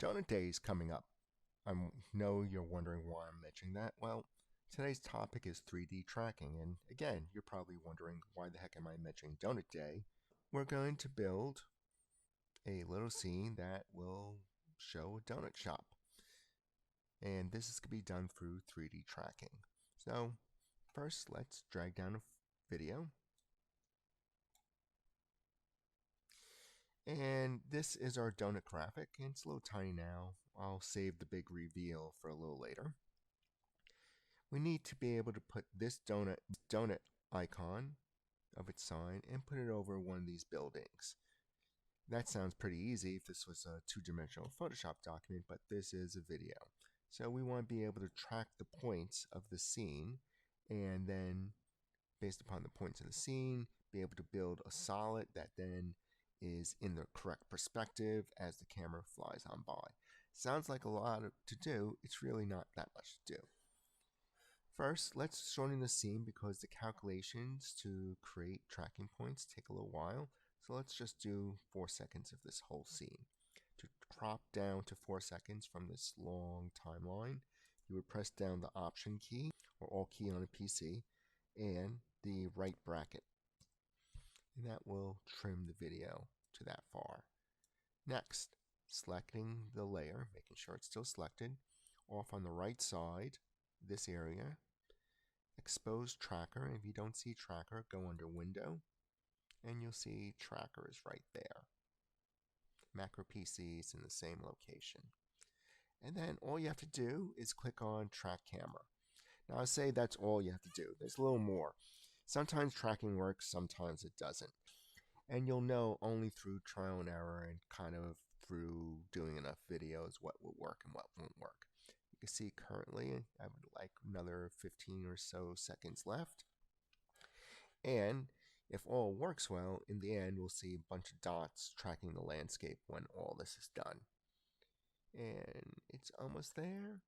Donut Day is coming up. I know you're wondering why I'm mentioning that. Well, today's topic is 3D tracking, and again, you're probably wondering why the heck am I mentioning Donut Day? We're going to build a little scene that will show a donut shop, and this is going to be done through 3D tracking. So, first, let's drag down a video. And this is our donut graphic, and it's a little tiny now. I'll save the big reveal for a little later. We need to be able to put this donut icon of its sign and put it over one of these buildings. That sounds pretty easy if this was a two-dimensional Photoshop document, but this is a video. So we want to be able to track the points of the scene and then, based upon the points of the scene, be able to build a solid that then is in the correct perspective as the camera flies on by. Sounds like a lot to do. It's really not that much to do. First, let's shorten the scene because the calculations to create tracking points take a little while. So let's just do 4 seconds of this whole scene. To crop down to 4 seconds from this long timeline, you would press down the Option key or Alt key on a PC and the right bracket. And that will trim the video to that far. Next, selecting the layer, making sure it's still selected, off on the right side, this area, expose tracker. If you don't see tracker, go under window and you'll see tracker is right there. Macro PC is in the same location. And then all you have to do is click on track camera. Now I say that's all you have to do. There's a little more. Sometimes tracking works, sometimes it doesn't. And you'll know only through trial and error and kind of through doing enough videos what will work and what won't work. You can see currently I would like another 15 or so seconds left. And if all works well, in the end we'll see a bunch of dots tracking the landscape when all this is done. And it's almost there.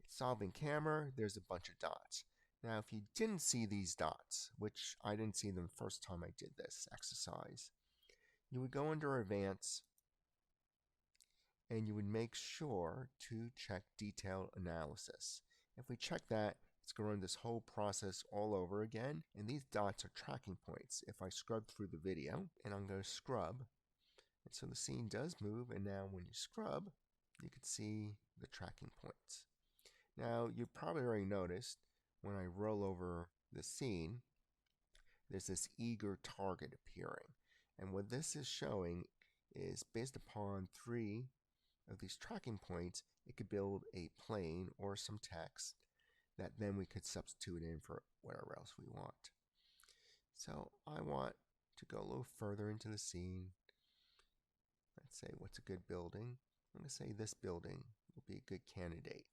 It's solving camera, there's a bunch of dots. Now if you didn't see these dots, which I didn't see them the first time I did this exercise, you would go under Advanced and you would make sure to check Detailed Analysis. If we check that, it's going to run this whole process all over again, and these dots are tracking points. If I scrub through the video, and I'm going to scrub, and so the scene does move, and now when you scrub, you can see the tracking points. Now, you probably already noticed when I roll over the scene, there's this eager target appearing. And what this is showing is based upon 3 of these tracking points, it could build a plane or some text that then we could substitute in for whatever else we want. So I want to go a little further into the scene. Let's say, what's a good building? I'm going to say this building will be a good candidate.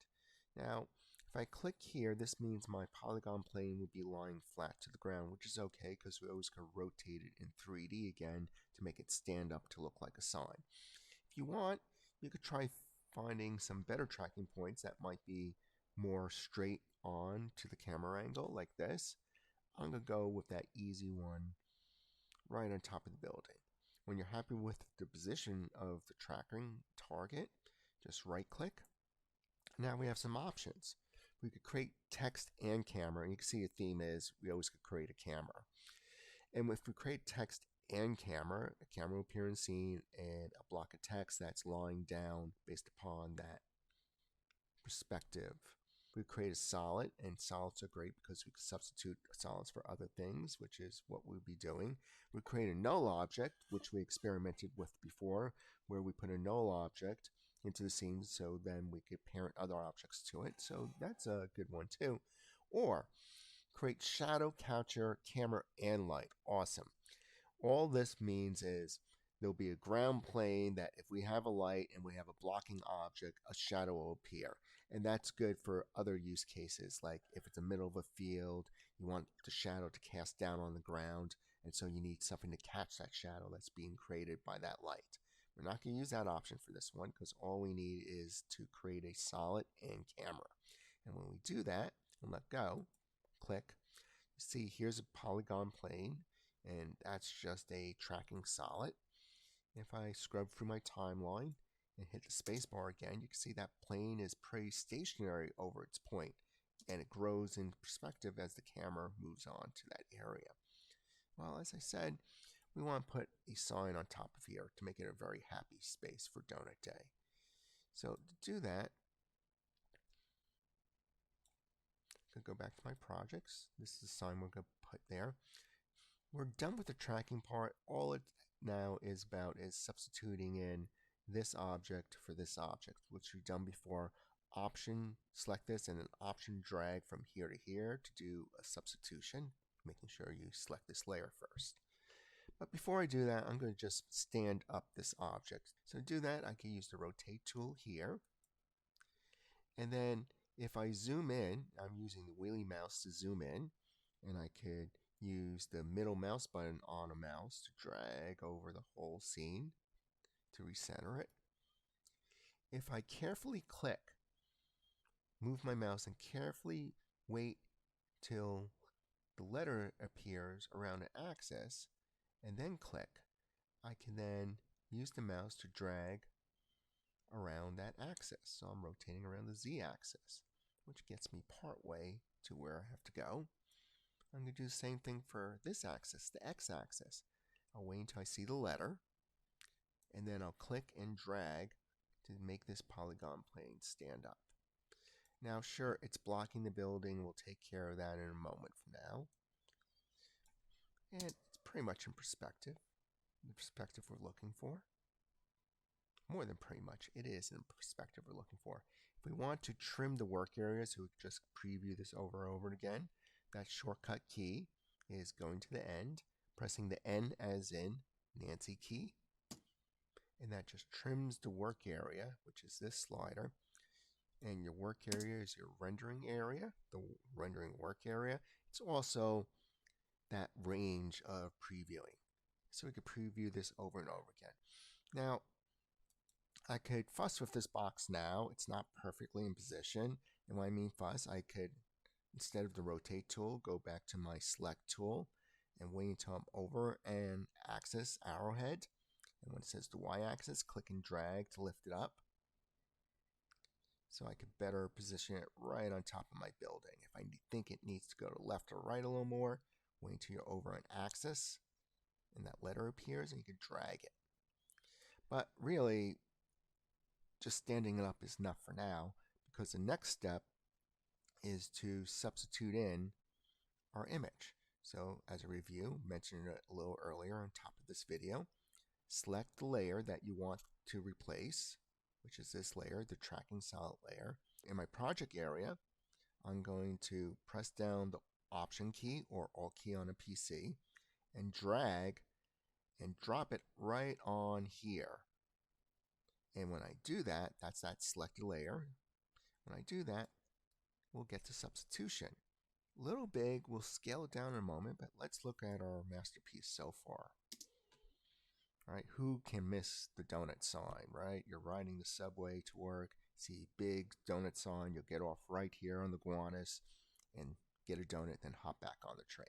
Now, if I click here, this means my polygon plane would be lying flat to the ground, which is okay because we always can rotate it in 3D again to make it stand up to look like a sign. If you want, you could try finding some better tracking points that might be more straight on to the camera angle like this. I'm going to go with that easy one right on top of the building. When you're happy with the position of the tracking target, just right click. Now we have some options. We could create text and camera, and you can see a theme is we always could create a camera. And if we create text and camera, a camera will appear in scene and a block of text that's lying down based upon that perspective. We create a solid, and solids are great because we can substitute solids for other things, which is what we'll be doing. We create a null object, which we experimented with before, where we put a null object into the scene so then we could parent other objects to it. So that's a good one too. Or create shadow, capture, camera, and light. Awesome. All this means is there'll be a ground plane that if we have a light and we have a blocking object, a shadow will appear. And that's good for other use cases, like if it's the middle of a field, you want the shadow to cast down on the ground, and so you need something to catch that shadow that's being created by that light. We're not going to use that option for this one because all we need is to create a solid and camera. And when we do that and let go, click, you see here's a polygon plane, and that's just a tracking solid. If I scrub through my timeline and hit the space bar again, you can see that plane is pretty stationary over its point, and it grows in perspective as the camera moves on to that area. Well, as I said, we want to put a sign on top of here to make it a very happy space for Donut Day. So to do that, I'm going to go back to my projects. This is the sign we're going to put there. We're done with the tracking part. All it now is about is substituting in this object for this object, which we've done before. Option, select this, and an option drag from here to here to do a substitution, making sure you select this layer first. But before I do that, I'm going to just stand up this object. So to do that, I can use the rotate tool here. And then if I zoom in, I'm using the wheelie mouse to zoom in, and I could use the middle mouse button on a mouse to drag over the whole scene to recenter it. If I carefully click, move my mouse and carefully wait till the letter appears around an axis, and then click, I can then use the mouse to drag around that axis. So I'm rotating around the z-axis, which gets me part way to where I have to go. I'm going to do the same thing for this axis, the x-axis. I'll wait until I see the letter, and then I'll click and drag to make this polygon plane stand up. Now, sure, it's blocking the building. We'll take care of that in a moment from now. And it's pretty much in perspective, the perspective we're looking for. More than pretty much, it is in perspective we're looking for. If we want to trim the work area, so we just preview this over and over again, that shortcut key is going to the end, pressing the N as in Nancy key, and that just trims the work area, which is this slider. And your work area is your rendering area, the rendering work area. It's also that range of previewing. So we could preview this over and over again. Now, I could fuss with this box now. It's not perfectly in position. And when I mean fuss, I could, instead of the rotate tool, go back to my select tool and wait until I'm over an axis arrowhead. And when it says the y-axis, click and drag to lift it up. So I could better position it right on top of my building. If I think it needs to go to left or right a little more, wait until you're over an axis and that letter appears and you can drag it. But really, just standing it up is enough for now, because the next step is to substitute in our image. So as a review, mentioned it a little earlier on top of this video, select the layer that you want to replace, which is this layer, the tracking solid layer. In my project area, I'm going to press down the Option key or Alt key on a PC and drag and drop it right on here. And when I do that, that's that selected layer. When I do that, we'll get to substitution. A little big, we'll scale it down in a moment, but let's look at our masterpiece so far. All right, who can miss the donut sign, right? You're riding the subway to work, see big donut sign, you'll get off right here on the Gowanus and get a donut, then hop back on the train.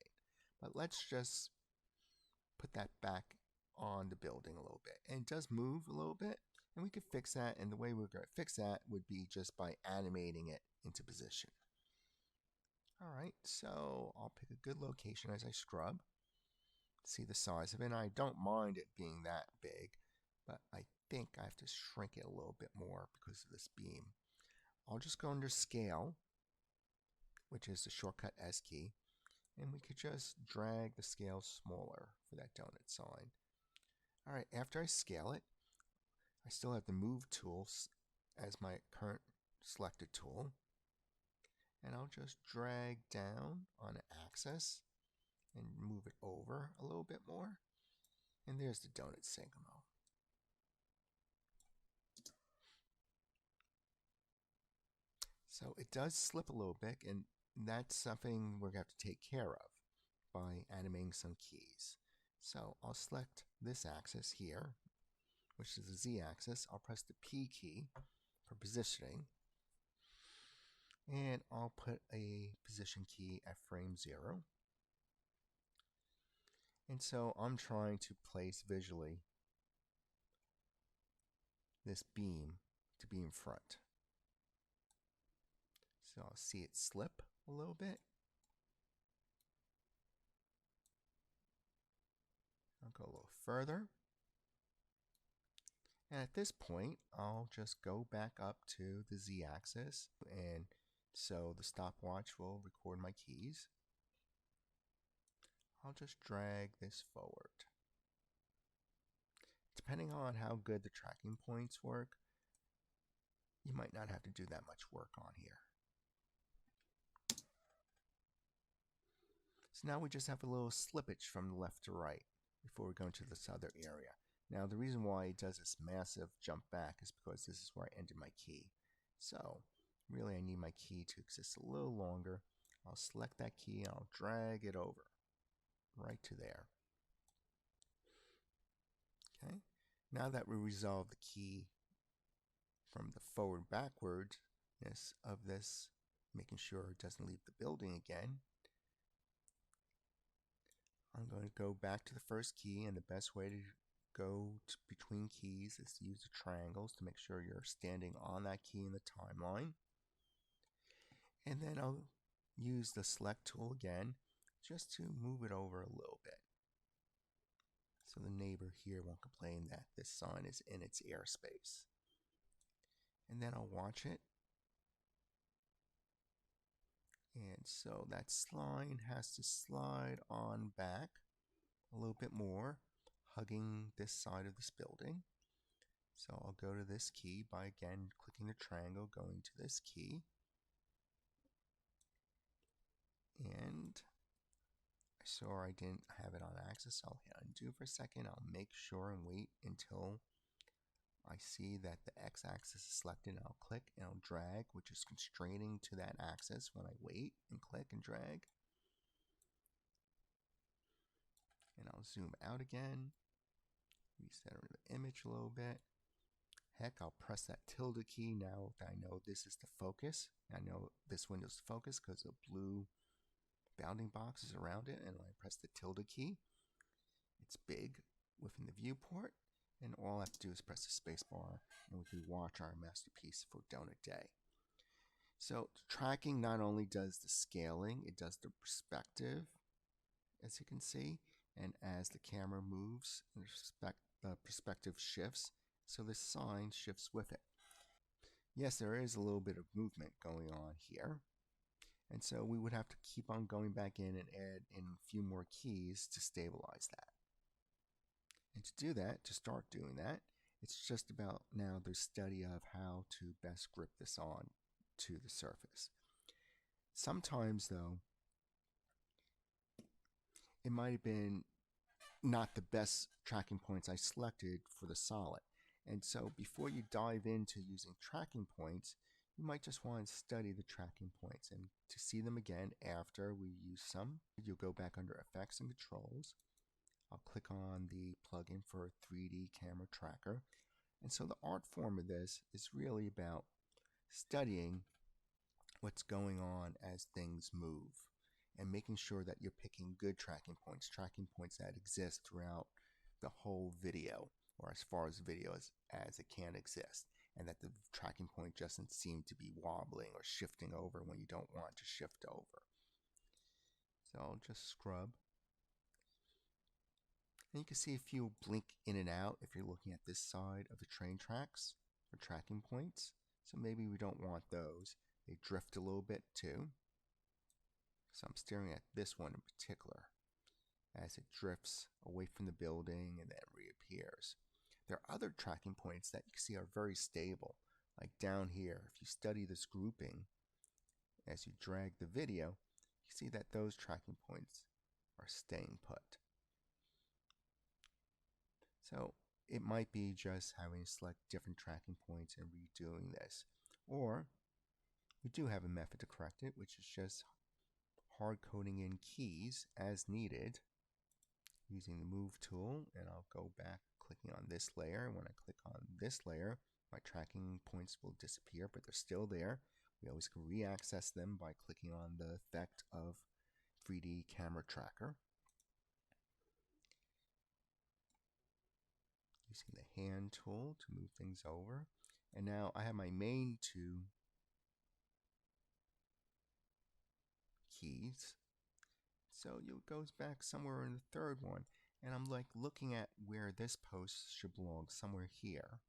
But let's just put that back on the building a little bit. And it does move a little bit, and we could fix that, and the way we're going to fix that would be just by animating it into position. All right, so I'll pick a good location as I scrub. See the size of it, and I don't mind it being that big, but I think I have to shrink it a little bit more because of this beam. I'll just go under Scale, which is the shortcut S key, and we could just drag the scale smaller for that donut sign. All right, after I scale it, I still have the Move tool as my current selected tool, and I'll just drag down on an axis and move it over a little bit more. And there's the donut Sangamo. So it does slip a little bit, and that's something we're going to have to take care of by animating some keys. So I'll select this axis here, which is the z-axis. I'll press the P key for positioning, and I'll put a position key at frame 0. And so I'm trying to place visually this beam to be in front. So I'll see it slip a little bit. I'll go a little further. And at this point, I'll just go back up to the Z-axis, and so the stopwatch will record my keys. I'll just drag this forward. Depending on how good the tracking points work, you might not have to do that much work on here. So now we just have a little slippage from left to right before we go into this other area. Now the reason why it does this massive jump back is because this is where I ended my key. So really I need my key to exist a little longer. I'll select that key and I'll drag it over right to there. Okay. Now that we resolve the key from the forward backwardness of this, making sure it doesn't leave the building again, I'm going to go back to the first key, and the best way to go between keys is to use the triangles to make sure you're standing on that key in the timeline. And then I'll use the select tool again just to move it over a little bit, so the neighbor here won't complain that this sign is in its airspace. And then I'll watch it. And so that line has to slide on back a little bit more, hugging this side of this building. So I'll go to this key by again clicking the triangle, going to this key. And I saw I didn't have it on axis, so I'll hit undo for a second. I'll make sure and wait until I see that the x-axis is selected, and I'll click and I'll drag, which is constraining to that axis when I wait and click and drag. And I'll zoom out again, recenter the image a little bit. Heck, I'll press that tilde key now that I know this is the focus. I know this window's the focus because the blue bounding box is around it, and when I press the tilde key, it's big within the viewport. And all I have to do is press the space bar, and we can watch our masterpiece for Donut Day. So tracking not only does the scaling, it does the perspective, as you can see. And as the camera moves, the perspective shifts, so the sign shifts with it. Yes, there is a little bit of movement going on here. And so we would have to keep on going back in and add in a few more keys to stabilize that. And to do that, to start doing that, it's just about now the study of how to best grip this on to the surface. Sometimes, though, it might have been not the best tracking points I selected for the solid. And so before you dive into using tracking points, you might just want to study the tracking points. And to see them again after we use some, you'll go back under Effects and Controls. I'll click on the plugin for a 3D camera tracker. And so the art form of this is really about studying what's going on as things move and making sure that you're picking good tracking points that exist throughout the whole video, or as far as video as it can exist, and that the tracking point doesn't seem to be wobbling or shifting over when you don't want to shift over. So I'll just scrub. And you can see a few blink in and out if you're looking at this side of the train tracks for tracking points. So maybe we don't want those. They drift a little bit too. So I'm staring at this one in particular as it drifts away from the building and then reappears. There are other tracking points that you can see are very stable. Like down here, if you study this grouping, as you drag the video, you see that those tracking points are staying put. So it might be just having to select different tracking points and redoing this. Or we do have a method to correct it, which is just hard coding in keys as needed using the Move tool. And I'll go back clicking on this layer. And when I click on this layer, my tracking points will disappear, but they're still there. We always can re-access them by clicking on the effect of 3D camera tracker. You using the hand tool to move things over. And now I have my main two keys. So it goes back somewhere in the third one. And I'm like looking at where this post should belong, somewhere here.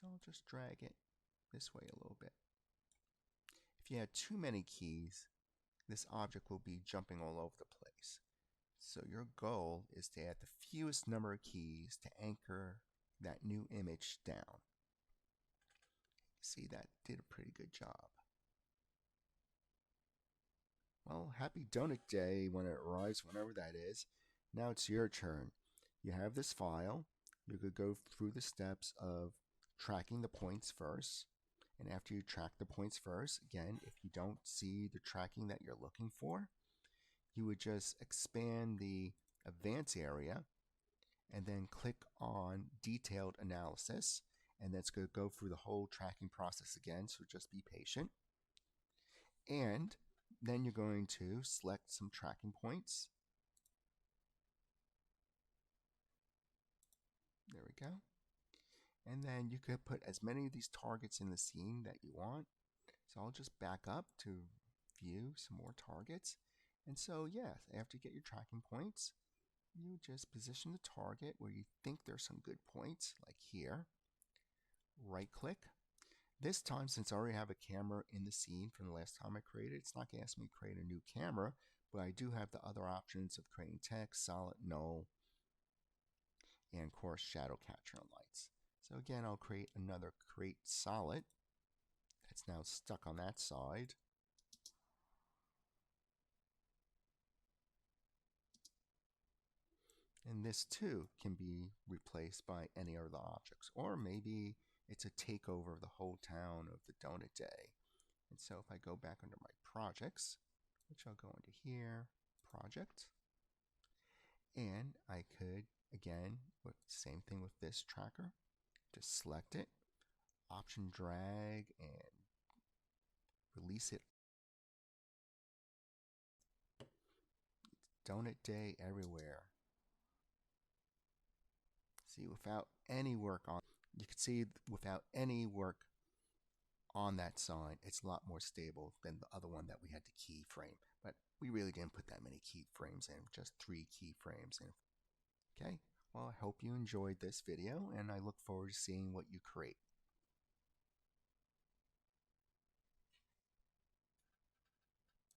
So I'll just drag it this way a little bit. If you had too many keys, this object will be jumping all over the place. So your goal is to add the fewest number of keys to anchor that new image down. See, that did a pretty good job. Well, happy donut day when it arrives, whenever that is. Now it's your turn. You have this file. You could go through the steps of tracking the points first. And after you track the points first, again, if you don't see the tracking that you're looking for, you would just expand the advanced area and then click on detailed analysis. And that's going to go through the whole tracking process again, so just be patient. And then you're going to select some tracking points. There we go. And then you could put as many of these targets in the scene that you want. So I'll just back up to view some more targets. And so, yeah, after you get your tracking points, you just position the target where you think there's some good points, like here. Right click. This time, since I already have a camera in the scene from the last time I created, it's not going to ask me to create a new camera, but I do have the other options of creating text, solid, null, and of course shadow capture and lights. So again, I'll create another create solid that's now stuck on that side. And this too can be replaced by any other objects, or maybe it's a takeover of the whole town of the donut day. And so if I go back under my projects, which I'll go into here, project, and I could, again, with same thing with this tracker, just select it, option drag, and release it. Donut day everywhere. See, without any work on, you can see without any work on that sign, it's a lot more stable than the other one that we had to keyframe. But we really didn't put that many keyframes in, just 3 keyframes in. Okay, well, I hope you enjoyed this video, and I look forward to seeing what you create.